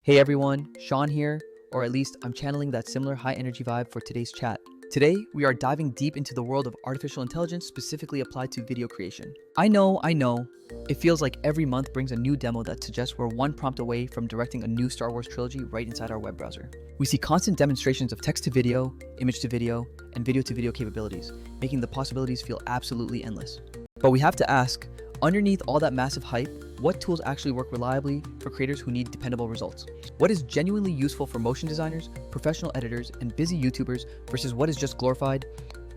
Hey everyone, Sean here, or at least I'm channeling that similar high energy vibe for today's chat. Today, we are diving deep into the world of artificial intelligence specifically applied to video creation. I know, it feels like every month brings a new demo that suggests we're one prompt away from directing a new Star Wars trilogy right inside our web browser. We see constant demonstrations of text to video, image to video, and video to video capabilities, making the possibilities feel absolutely endless. But we have to ask, underneath all that massive hype, what tools actually work reliably for creators who need dependable results? What is genuinely useful for motion designers, professional editors, and busy YouTubers versus what is just glorified,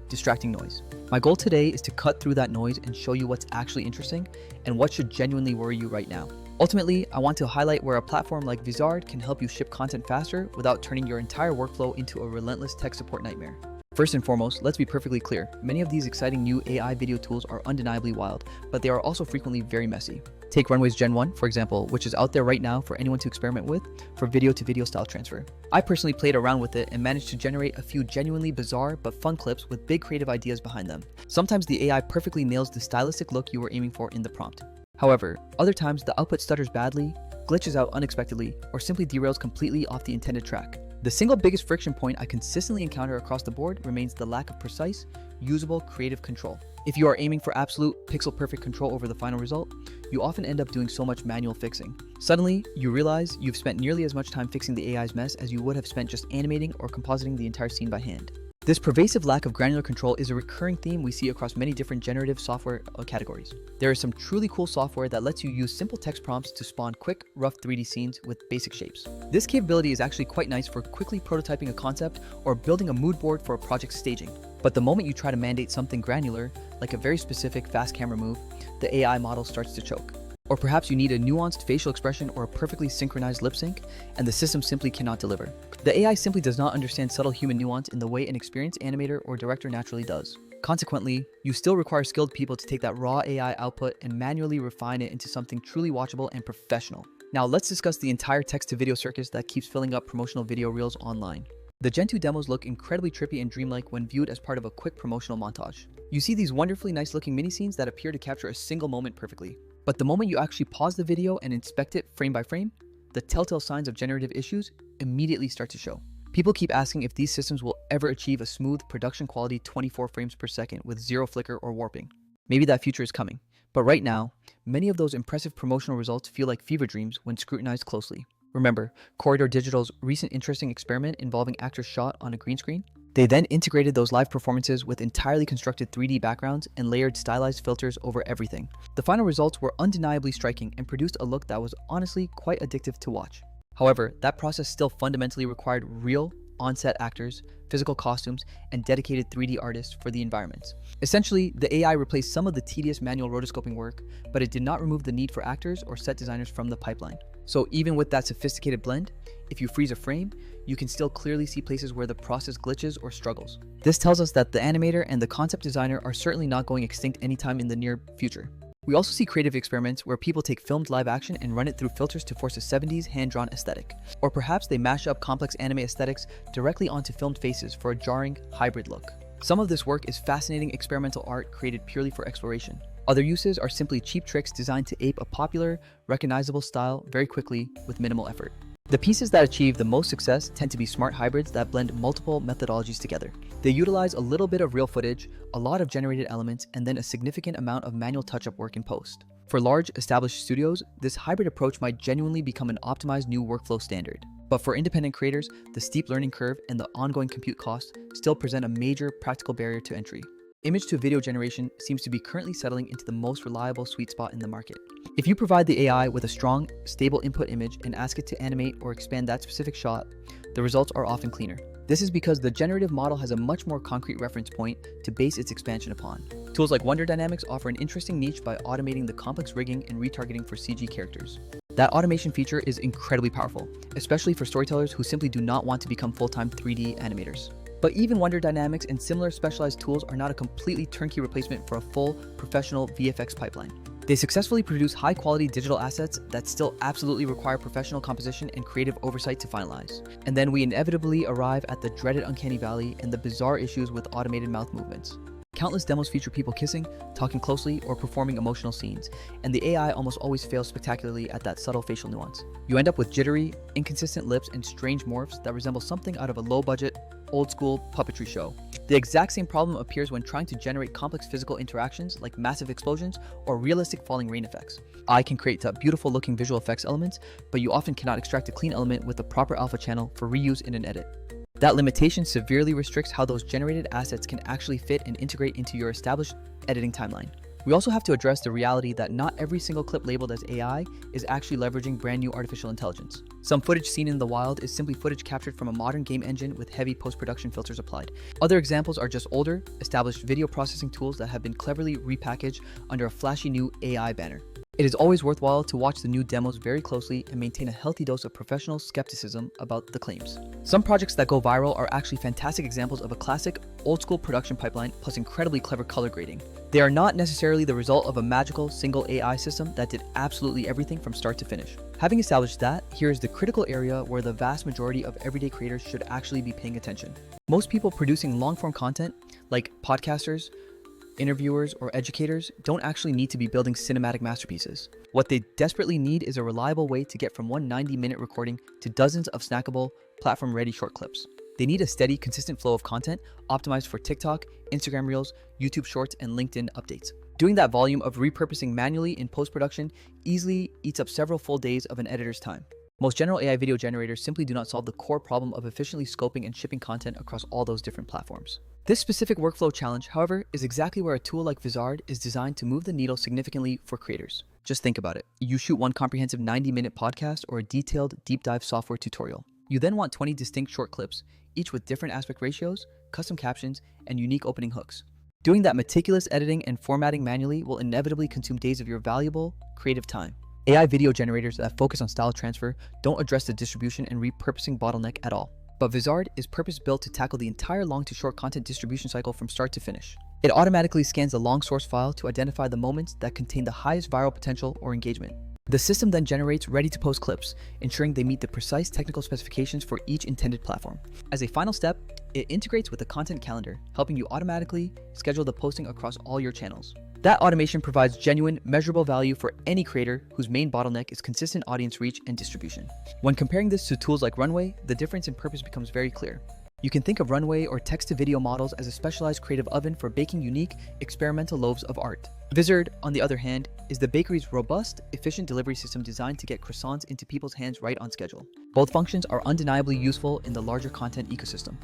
distracting noise? My goal today is to cut through that noise and show you what's actually interesting and what should genuinely worry you right now. Ultimately, I want to highlight where a platform like Vizard can help you ship content faster without turning your entire workflow into a relentless tech support nightmare. First and foremost, let's be perfectly clear. Many of these exciting new AI video tools are undeniably wild, but they are also frequently very messy. Take Runway's Gen 1, for example, which is out there right now for anyone to experiment with for video-to-video style transfer. I personally played around with it and managed to generate a few genuinely bizarre but fun clips with big creative ideas behind them. Sometimes the AI perfectly nails the stylistic look you were aiming for in the prompt. However, other times the output stutters badly, glitches out unexpectedly, or simply derails completely off the intended track. The single biggest friction point I consistently encounter across the board remains the lack of precise, usable creative control. If you are aiming for absolute pixel-perfect control over the final result, you often end up doing so much manual fixing. Suddenly, you realize you've spent nearly as much time fixing the AI's mess as you would have spent just animating or compositing the entire scene by hand. This pervasive lack of granular control is a recurring theme we see across many different generative software categories. There is some truly cool software that lets you use simple text prompts to spawn quick, rough 3D scenes with basic shapes. This capability is actually quite nice for quickly prototyping a concept or building a mood board for a project staging. But the moment you try to mandate something granular, like a very specific fast camera move, the AI model starts to choke. Or perhaps you need a nuanced facial expression or a perfectly synchronized lip sync, and the system simply cannot deliver. The AI simply does not understand subtle human nuance in the way an experienced animator or director naturally does. Consequently, you still require skilled people to take that raw AI output and manually refine it into something truly watchable and professional. Now let's discuss the entire text-to-video circus that keeps filling up promotional video reels online. The Gen 2 demos look incredibly trippy and dreamlike when viewed as part of a quick promotional montage. You see these wonderfully nice looking mini scenes that appear to capture a single moment perfectly. But the moment you actually pause the video and inspect it frame by frame, the telltale signs of generative issues immediately start to show. People keep asking if these systems will ever achieve a smooth production quality 24 frames per second with zero flicker or warping. Maybe that future is coming, but right now, many of those impressive promotional results feel like fever dreams when scrutinized closely. Remember, Corridor Digital's recent interesting experiment involving actors shot on a green screen? They then integrated those live performances with entirely constructed 3D backgrounds and layered stylized filters over everything. The final results were undeniably striking and produced a look that was honestly quite addictive to watch. However, that process still fundamentally required real, on-set actors, physical costumes, and dedicated 3D artists for the environments. Essentially, the AI replaced some of the tedious manual rotoscoping work, but it did not remove the need for actors or set designers from the pipeline. So even with that sophisticated blend, if you freeze a frame, you can still clearly see places where the process glitches or struggles. This tells us that the animator and the concept designer are certainly not going extinct anytime in the near future. We also see creative experiments where people take filmed live action and run it through filters to force a 70s hand-drawn aesthetic. Or perhaps they mash up complex anime aesthetics directly onto filmed faces for a jarring, hybrid look. Some of this work is fascinating experimental art created purely for exploration. Other uses are simply cheap tricks designed to ape a popular, recognizable style very quickly with minimal effort. The pieces that achieve the most success tend to be smart hybrids that blend multiple methodologies together. They utilize a little bit of real footage, a lot of generated elements, and then a significant amount of manual touch-up work in post. For large, established studios, this hybrid approach might genuinely become an optimized new workflow standard. But for independent creators, the steep learning curve and the ongoing compute costs still present a major practical barrier to entry. Image-to-video generation seems to be currently settling into the most reliable sweet spot in the market. If you provide the AI with a strong, stable input image and ask it to animate or expand that specific shot, the results are often cleaner. This is because the generative model has a much more concrete reference point to base its expansion upon. Tools like Wonder Dynamics offer an interesting niche by automating the complex rigging and retargeting for CG characters. That automation feature is incredibly powerful, especially for storytellers who simply do not want to become full-time 3D animators. But even Wonder Dynamics and similar specialized tools are not a completely turnkey replacement for a full, professional VFX pipeline. They successfully produce high-quality digital assets that still absolutely require professional composition and creative oversight to finalize. And then we inevitably arrive at the dreaded uncanny valley and the bizarre issues with automated mouth movements. Countless demos feature people kissing, talking closely, or performing emotional scenes, and the AI almost always fails spectacularly at that subtle facial nuance. You end up with jittery, inconsistent lips and strange morphs that resemble something out of a low-budget, old-school puppetry show. The exact same problem appears when trying to generate complex physical interactions like massive explosions or realistic falling rain effects. AI can create beautiful-looking visual effects elements, but you often cannot extract a clean element with the proper alpha channel for reuse in an edit. That limitation severely restricts how those generated assets can actually fit and integrate into your established editing timeline. We also have to address the reality that not every single clip labeled as AI is actually leveraging brand new artificial intelligence. Some footage seen in the wild is simply footage captured from a modern game engine with heavy post-production filters applied. Other examples are just older, established video processing tools that have been cleverly repackaged under a flashy new AI banner. It is always worthwhile to watch the new demos very closely and maintain a healthy dose of professional skepticism about the claims. Some projects that go viral are actually fantastic examples of a classic, old-school production pipeline plus incredibly clever color grading. They are not necessarily the result of a magical single AI system that did absolutely everything from start to finish. Having established that, here is the critical area where the vast majority of everyday creators should actually be paying attention. Most people producing long-form content, like podcasters, interviewers, or educators, don't actually need to be building cinematic masterpieces. What they desperately need is a reliable way to get from one 90-minute recording to dozens of snackable, platform-ready short clips. They need a steady, consistent flow of content optimized for TikTok, Instagram Reels, YouTube Shorts, and LinkedIn updates. Doing that volume of repurposing manually in post-production easily eats up several full days of an editor's time. Most general AI video generators simply do not solve the core problem of efficiently scoping and shipping content across all those different platforms. This specific workflow challenge, however, is exactly where a tool like Vizard is designed to move the needle significantly for creators. Just think about it. You shoot one comprehensive 90-minute podcast or a detailed deep dive software tutorial. You then want 20 distinct short clips, each with different aspect ratios, custom captions, and unique opening hooks. Doing that meticulous editing and formatting manually will inevitably consume days of your valuable, creative time. AI video generators that focus on style transfer don't address the distribution and repurposing bottleneck at all. But Vizard is purpose-built to tackle the entire long-to-short content distribution cycle from start to finish. It automatically scans the long source file to identify the moments that contain the highest viral potential or engagement. The system then generates ready-to-post clips, ensuring they meet the precise technical specifications for each intended platform. As a final step, it integrates with the content calendar, helping you automatically schedule the posting across all your channels. That automation provides genuine, measurable value for any creator whose main bottleneck is consistent audience reach and distribution. When comparing this to tools like Runway, the difference in purpose becomes very clear. You can think of Runway or text-to-video models as a specialized creative oven for baking unique, experimental loaves of art. Vizard, on the other hand, is the bakery's robust, efficient delivery system designed to get croissants into people's hands right on schedule. Both functions are undeniably useful in the larger content ecosystem,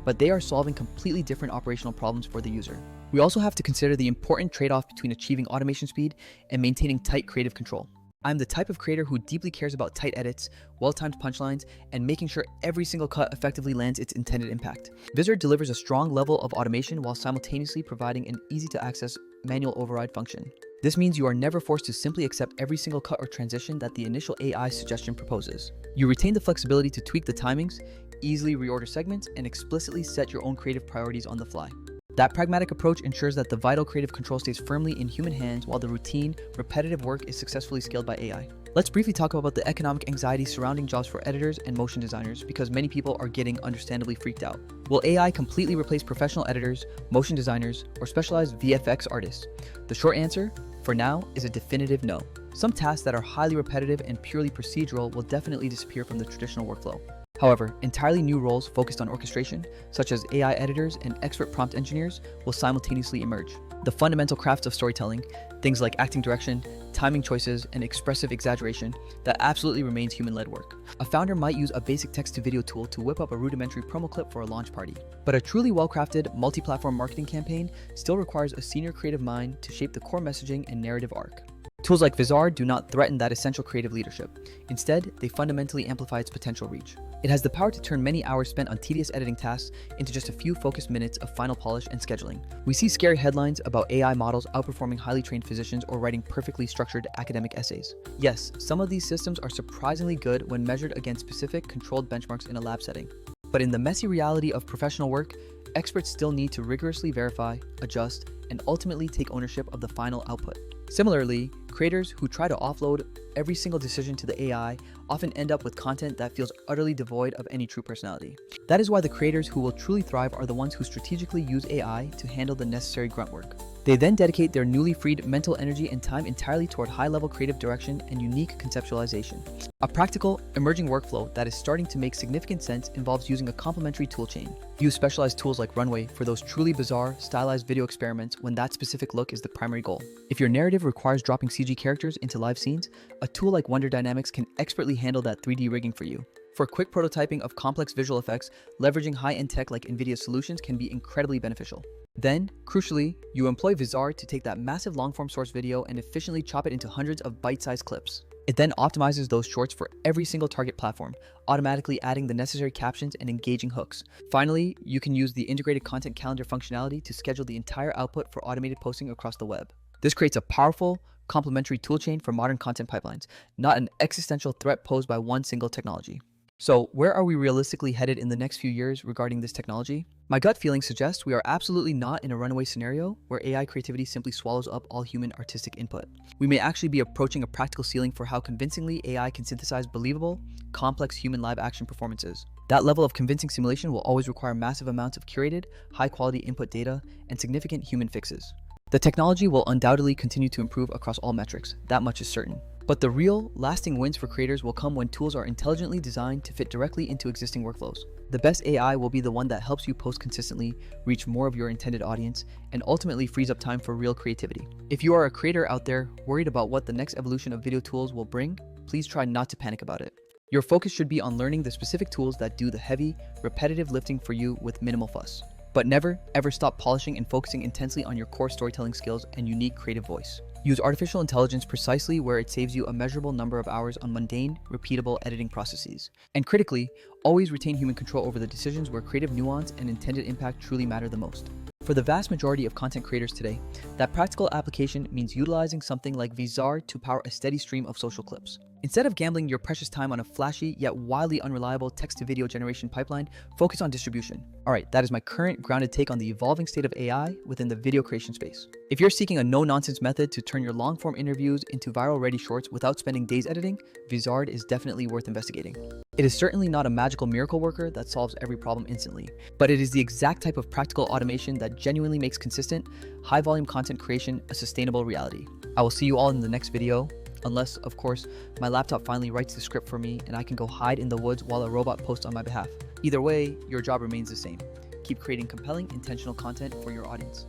but they are solving completely different operational problems for the user. We also have to consider the important trade-off between achieving automation speed and maintaining tight creative control. I'm the type of creator who deeply cares about tight edits, well-timed punchlines, and making sure every single cut effectively lands its intended impact. Vizard delivers a strong level of automation while simultaneously providing an easy-to-access manual override function. This means you are never forced to simply accept every single cut or transition that the initial AI suggestion proposes. You retain the flexibility to tweak the timings, easily reorder segments, and explicitly set your own creative priorities on the fly. That pragmatic approach ensures that the vital creative control stays firmly in human hands while the routine, repetitive work is successfully scaled by AI. Let's briefly talk about the economic anxiety surrounding jobs for editors and motion designers because many people are getting understandably freaked out. Will AI completely replace professional editors, motion designers, or specialized VFX artists? The short answer, for now, is a definitive no. Some tasks that are highly repetitive and purely procedural will definitely disappear from the traditional workflow. However, entirely new roles focused on orchestration, such as AI editors and expert prompt engineers, will simultaneously emerge. The fundamental crafts of storytelling, things like acting direction, timing choices, and expressive exaggeration, that absolutely remains human-led work. A founder might use a basic text-to-video tool to whip up a rudimentary promo clip for a launch party. But a truly well-crafted, multi-platform marketing campaign still requires a senior creative mind to shape the core messaging and narrative arc. Tools like Vizard do not threaten that essential creative leadership. Instead, they fundamentally amplify its potential reach. It has the power to turn many hours spent on tedious editing tasks into just a few focused minutes of final polish and scheduling. We see scary headlines about AI models outperforming highly trained physicians or writing perfectly structured academic essays. Yes, some of these systems are surprisingly good when measured against specific controlled benchmarks in a lab setting. But in the messy reality of professional work, experts still need to rigorously verify, adjust, and ultimately take ownership of the final output. Similarly, creators who try to offload every single decision to the AI often end up with content that feels utterly devoid of any true personality. That is why the creators who will truly thrive are the ones who strategically use AI to handle the necessary grunt work. They then dedicate their newly freed mental energy and time entirely toward high-level creative direction and unique conceptualization. A practical, emerging workflow that is starting to make significant sense involves using a complementary toolchain. Use specialized tools like Runway for those truly bizarre, stylized video experiments when that specific look is the primary goal. If your narrative requires dropping CG characters into live scenes, a tool like Wonder Dynamics can expertly handle that 3D rigging for you. For quick prototyping of complex visual effects, leveraging high-end tech like NVIDIA solutions can be incredibly beneficial. Then, crucially, you employ Vizard to take that massive long-form source video and efficiently chop it into hundreds of bite-sized clips. It then optimizes those shorts for every single target platform, automatically adding the necessary captions and engaging hooks. Finally, you can use the integrated content calendar functionality to schedule the entire output for automated posting across the web. This creates a powerful, complementary toolchain for modern content pipelines, not an existential threat posed by one single technology. So, where are we realistically headed in the next few years regarding this technology? My gut feeling suggests we are absolutely not in a runaway scenario where AI creativity simply swallows up all human artistic input. We may actually be approaching a practical ceiling for how convincingly AI can synthesize believable, complex human live-action performances. That level of convincing simulation will always require massive amounts of curated, high-quality input data and significant human fixes. The technology will undoubtedly continue to improve across all metrics, that much is certain. But the real, lasting wins for creators will come when tools are intelligently designed to fit directly into existing workflows. The best AI will be the one that helps you post consistently, reach more of your intended audience, and ultimately frees up time for real creativity. If you are a creator out there worried about what the next evolution of video tools will bring, please try not to panic about it. Your focus should be on learning the specific tools that do the heavy, repetitive lifting for you with minimal fuss. But never, ever stop polishing and focusing intensely on your core storytelling skills and unique creative voice. Use artificial intelligence precisely where it saves you a measurable number of hours on mundane, repeatable editing processes. And critically, always retain human control over the decisions where creative nuance and intended impact truly matter the most. For the vast majority of content creators today, that practical application means utilizing something like Vizard to power a steady stream of social clips. Instead of gambling your precious time on a flashy yet wildly unreliable text-to-video generation pipeline, focus on distribution. Alright, that is my current grounded take on the evolving state of AI within the video creation space. If you're seeking a no-nonsense method to turn your long-form interviews into viral-ready shorts without spending days editing, Vizard is definitely worth investigating. It is certainly not a magical miracle worker that solves every problem instantly, but it is the exact type of practical automation that genuinely makes consistent, high-volume content creation a sustainable reality. I will see you all in the next video. Unless, of course, my laptop finally writes the script for me and I can go hide in the woods while a robot posts on my behalf. Either way, your job remains the same. Keep creating compelling, intentional content for your audience.